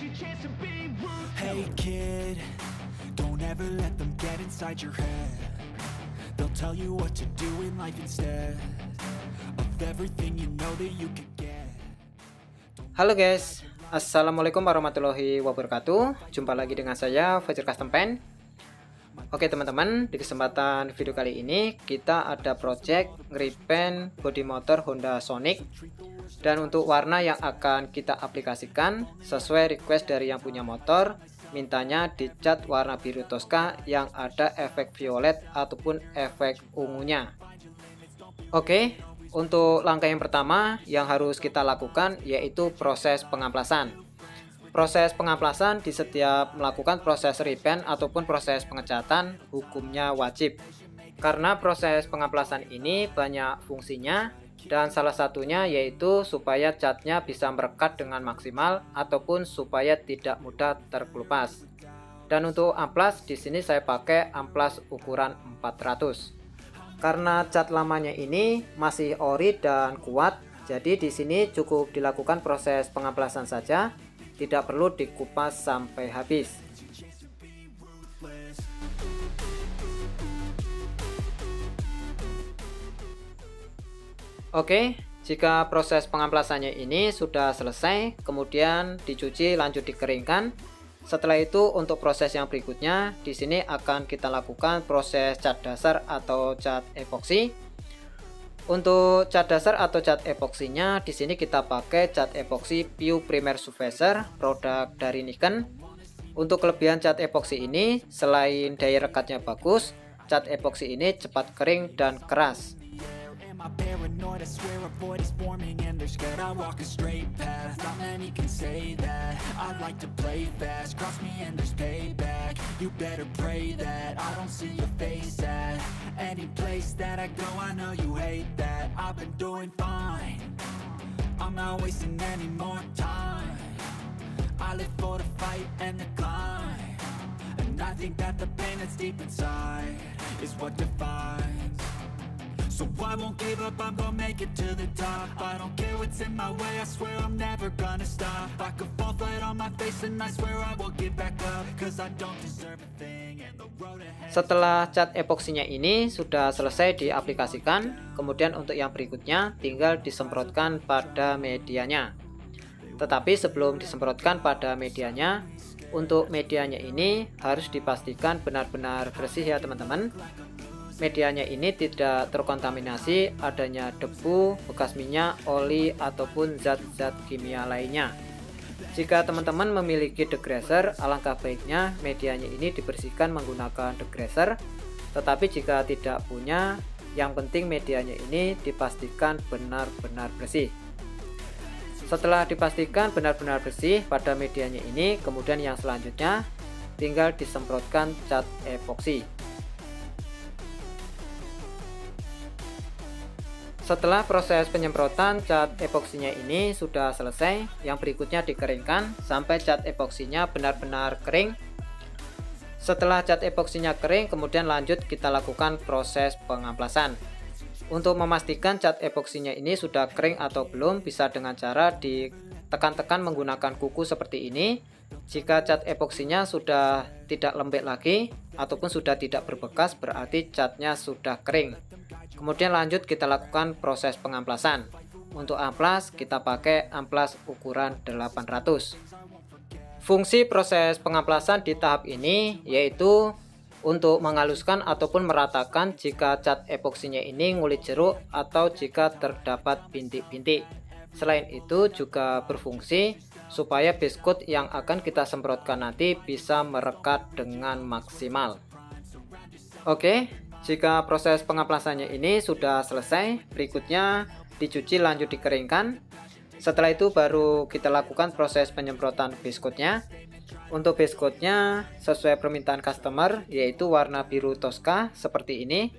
Hey kid, don't ever let them get inside your head. They'll tell you what to do in life instead of everything you know that you could get. Halo guys, assalamualaikum warahmatullahi wabarakatuh. Jumpa lagi dengan saya Fajar Custom Paint. Oke teman-teman, di kesempatan video kali ini kita ada project nge-repaint bodi motor Honda Sonic. Dan untuk warna yang akan kita aplikasikan sesuai request dari yang punya motor, mintanya dicat warna biru Tosca yang ada efek violet ataupun efek ungunya. Oke, untuk langkah yang pertama yang harus kita lakukan yaitu proses pengamplasan. Proses pengamplasan di setiap melakukan proses repaint ataupun proses pengecatan hukumnya wajib. Karena proses pengamplasan ini banyak fungsinya dan salah satunya yaitu supaya catnya bisa merekat dengan maksimal ataupun supaya tidak mudah terkelupas. Dan untuk amplas di sini saya pakai amplas ukuran 400. Karena cat lamanya ini masih ori dan kuat, jadi di sini cukup dilakukan proses pengamplasan saja. Tidak perlu dikupas sampai habis. Oke, jika proses pengamplasannya ini sudah selesai, kemudian dicuci lanjut dikeringkan. Setelah itu untuk proses yang berikutnya, di sini akan kita lakukan proses cat dasar atau cat epoksi. Untuk cat dasar atau cat epoksinya di sini kita pakai cat epoksi Pure Primer Surfacer produk dari Nikon. Untuk kelebihan cat epoksi ini selain daya rekatnya bagus, cat epoksi ini cepat kering dan keras. You better pray that I don't see your face at any place that I go. I know you hate that. I've been doing fine. I'm not wasting any more time. I live for the fight and the climb, and I think that the pain that's deep inside is what defines. So I won't give up, I'm gonna make it to the top. I don't care what's in my way, I swear I'm never gonna stop. I could fall flat on my face and I swear I will get back up, cause I don't deserve a thing and the road ahead. Setelah cat epoksinya ini sudah selesai diaplikasikan, kemudian untuk yang berikutnya tinggal disemprotkan pada medianya. Tetapi sebelum disemprotkan pada medianya, untuk medianya ini harus dipastikan benar-benar bersih ya teman-teman. Medianya ini tidak terkontaminasi adanya debu, bekas minyak, oli, ataupun zat-zat kimia lainnya. Jika teman-teman memiliki degreaser, alangkah baiknya medianya ini dibersihkan menggunakan degreaser. Tetapi jika tidak punya, yang penting medianya ini dipastikan benar-benar bersih. Setelah dipastikan benar-benar bersih pada medianya ini, kemudian yang selanjutnya tinggal disemprotkan cat epoksi. Setelah proses penyemprotan cat epoksinya ini sudah selesai, yang berikutnya dikeringkan sampai cat epoksinya benar-benar kering. Setelah cat epoksinya kering, kemudian lanjut kita lakukan proses pengamplasan. Untuk memastikan cat epoksinya ini sudah kering atau belum, bisa dengan cara ditekan-tekan menggunakan kuku seperti ini. Jika cat epoksinya sudah tidak lembek lagi ataupun sudah tidak berbekas, berarti catnya sudah kering. Kemudian lanjut kita lakukan proses pengamplasan. Untuk amplas kita pakai amplas ukuran 800. Fungsi proses pengamplasan di tahap ini yaitu untuk menghaluskan ataupun meratakan jika cat epoksinya ini ngulit jeruk atau jika terdapat bintik-bintik. Selain itu juga berfungsi supaya base coat yang akan kita semprotkan nanti bisa merekat dengan maksimal. Oke, jika proses pengamplasannya ini sudah selesai, berikutnya dicuci lanjut dikeringkan. Setelah itu baru kita lakukan proses penyemprotan base coatnya. Untuk base coatnya sesuai permintaan customer yaitu warna biru Tosca seperti ini.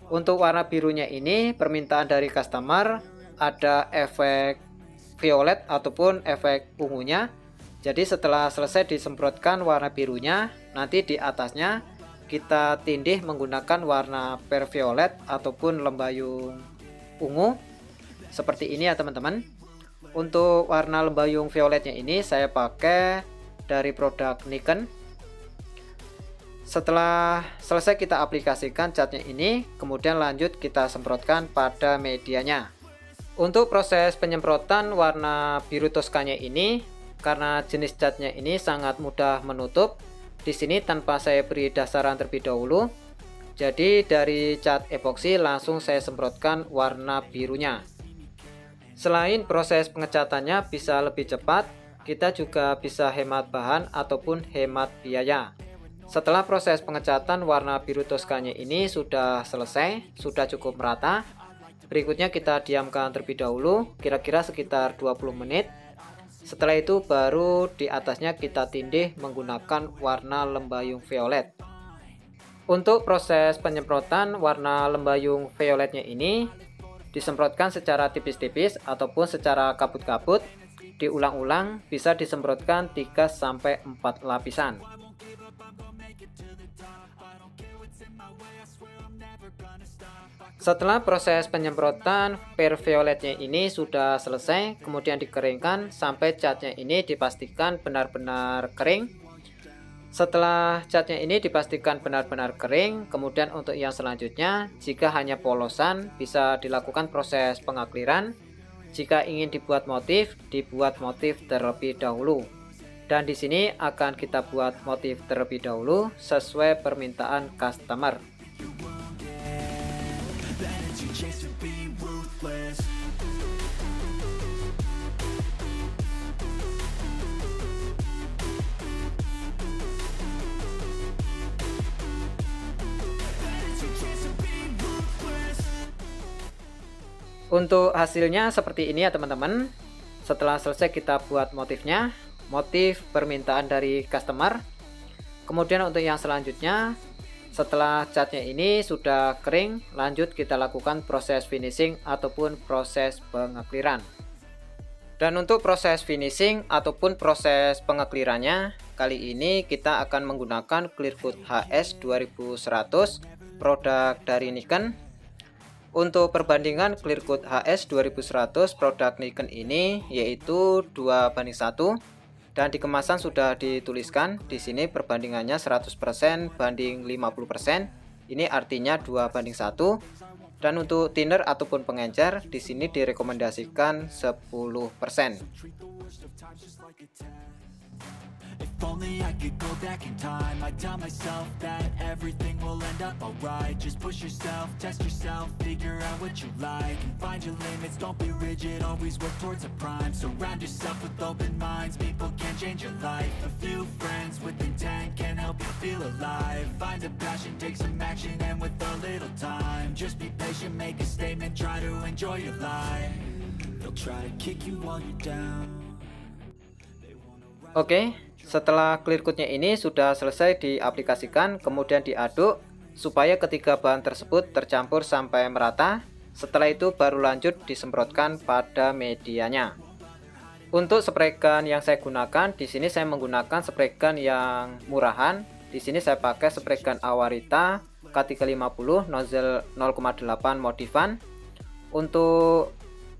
Untuk warna birunya ini permintaan dari customer ada efek violet ataupun efek ungunya. Jadi setelah selesai disemprotkan warna birunya, nanti di atasnya kita tindih menggunakan warna per violet ataupun lembayung ungu seperti ini ya teman-teman. Untuk warna lembayung violetnya ini saya pakai dari produk Nikon. Setelah selesai kita aplikasikan catnya ini, kemudian lanjut kita semprotkan pada medianya. Untuk proses penyemprotan warna biru Toskanya ini, karena jenis catnya ini sangat mudah menutup, di sini tanpa saya beri dasaran terlebih dahulu. Jadi dari cat epoksi langsung saya semprotkan warna birunya. Selain proses pengecatannya bisa lebih cepat, kita juga bisa hemat bahan ataupun hemat biaya. Setelah proses pengecatan warna biru Toskanya ini sudah selesai, sudah cukup merata. Berikutnya kita diamkan terlebih dahulu, kira-kira sekitar 20 menit. Setelah itu baru di atasnya kita tindih menggunakan warna lembayung violet. Untuk proses penyemprotan warna lembayung violetnya ini disemprotkan secara tipis-tipis ataupun secara kabut-kabut. Diulang-ulang, bisa disemprotkan 3-4 lapisan. Setelah proses penyemprotan per violetnya ini sudah selesai, kemudian dikeringkan sampai catnya ini dipastikan benar-benar kering. Setelah catnya ini dipastikan benar-benar kering, kemudian untuk yang selanjutnya, jika hanya polosan bisa dilakukan proses pengakliran. Jika ingin dibuat motif terlebih dahulu. Dan di sini akan kita buat motif terlebih dahulu sesuai permintaan customer. Untuk hasilnya seperti ini ya teman-teman. Setelah selesai kita buat motifnya, motif permintaan dari customer. Kemudian untuk yang selanjutnya, setelah catnya ini sudah kering, lanjut kita lakukan proses finishing ataupun proses pengakliran. Dan untuk proses finishing ataupun proses pengaklirannya, kali ini kita akan menggunakan Clear Coat HS 2100 produk dari Nikon. Untuk perbandingan Clear Coat HS 2100 produk Nikon ini yaitu 2:1, dan di kemasan sudah dituliskan di sini perbandingannya 100% banding 50%. Ini artinya 2:1. Dan untuk thinner ataupun pengencer di sini direkomendasikan 10%. If only I could go back in time, I'd tell myself that everything will end up alright. Just push yourself, test yourself, figure out what you like, and find your limits, don't be rigid, always work towards a prime. Surround yourself with open minds, people can change your life. A few friends with intent can help you feel alive. Find a passion, take some action, and with a little time, just be patient, make a statement, try to enjoy your life. They'll try to kick you while you're down. Oke, setelah clear coatnya ini sudah selesai diaplikasikan, kemudian diaduk supaya ketiga bahan tersebut tercampur sampai merata. Setelah itu baru lanjut disemprotkan pada medianya. Untuk spray gun yang saya gunakan, di sini saya menggunakan spray gun yang murahan. Di sini saya pakai spray gun Awarita K350 nozzle 0,8 modifan. Untuk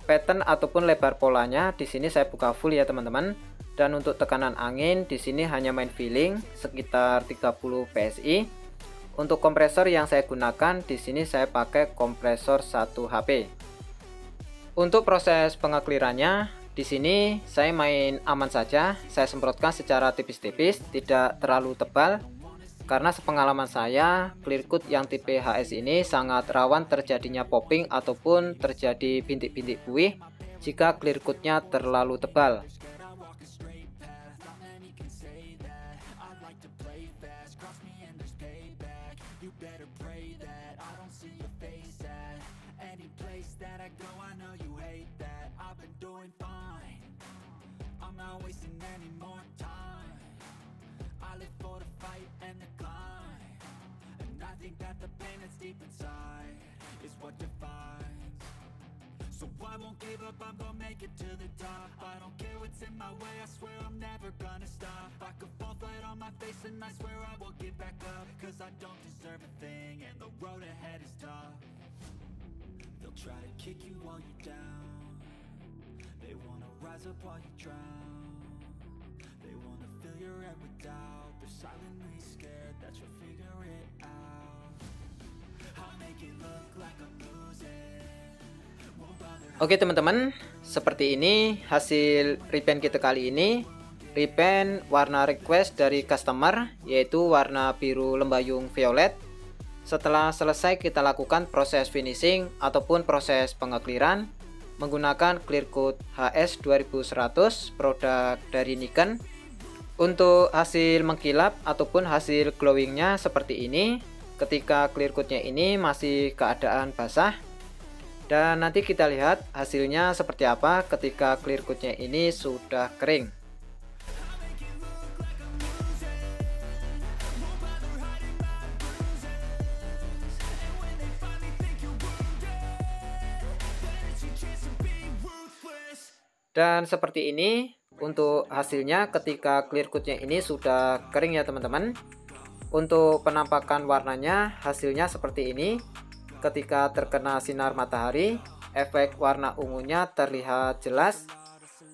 pattern ataupun lebar polanya di sini saya buka full ya teman-teman. Dan untuk tekanan angin di sini hanya main feeling sekitar 30 PSI. Untuk kompresor yang saya gunakan di sini saya pakai kompresor 1 HP. Untuk proses pengaklirannya di sini saya main aman saja. Saya semprotkan secara tipis-tipis, tidak terlalu tebal. Karena sepengalaman saya, clear coat yang tipe HS ini sangat rawan terjadinya popping ataupun terjadi bintik-bintik buih jika clear coatnya terlalu tebal. So I won't give up, I'm gonna make it to the top. I don't care what's in my way, I swear I'm never gonna stop. I could fall flat on my face and I swear I will get back up. Cause I don't deserve a thing and the road ahead is tough. They'll try to kick you while you're down. They wanna rise up while you drown. They wanna fill your head with doubt. They're silently scared that you'll figure it out. I'll make it look like I'm losing. Won't bother. Oke teman-teman, seperti ini hasil repaint kita kali ini. Repaint warna request dari customer, yaitu warna biru lembayung violet. Setelah selesai kita lakukan proses finishing ataupun proses pengekliran menggunakan clear coat HS 2100 produk dari Nikon. Untuk hasil mengkilap ataupun hasil glowingnya seperti ini ketika clear coatnya ini masih keadaan basah. Dan nanti kita lihat hasilnya seperti apa ketika clear coatnya ini sudah kering. Dan seperti ini untuk hasilnya ketika clear coatnya ini sudah kering ya teman-teman. Untuk penampakan warnanya hasilnya seperti ini. Ketika terkena sinar matahari, efek warna ungunya terlihat jelas.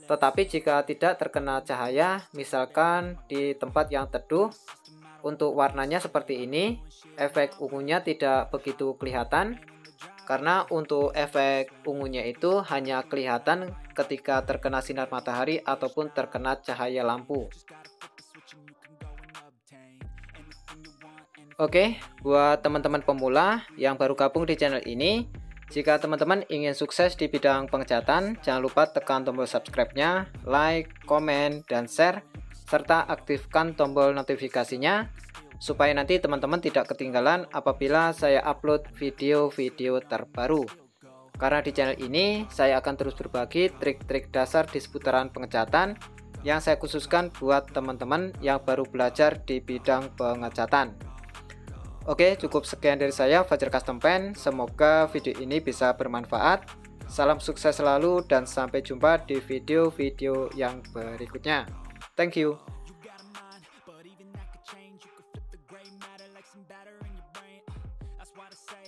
Tetapi jika tidak terkena cahaya, misalkan di tempat yang teduh, untuk warnanya seperti ini, efek ungunya tidak begitu kelihatan. Karena untuk efek ungunya itu hanya kelihatan ketika terkena sinar matahari ataupun terkena cahaya lampu. Oke, buat teman-teman pemula yang baru gabung di channel ini, jika teman-teman ingin sukses di bidang pengecatan, jangan lupa tekan tombol subscribe-nya, like, komen, dan share, serta aktifkan tombol notifikasinya, supaya nanti teman-teman tidak ketinggalan apabila saya upload video-video terbaru. Karena di channel ini, saya akan terus berbagi trik-trik dasar di seputaran pengecatan yang saya khususkan buat teman-teman yang baru belajar di bidang pengecatan. Oke, cukup sekian dari saya, Fajar Custom Paint. Semoga video ini bisa bermanfaat. Salam sukses selalu dan sampai jumpa di video-video yang berikutnya. Thank you. But even that could change. You could flip the gray matter like some batter in your brain. That's why I say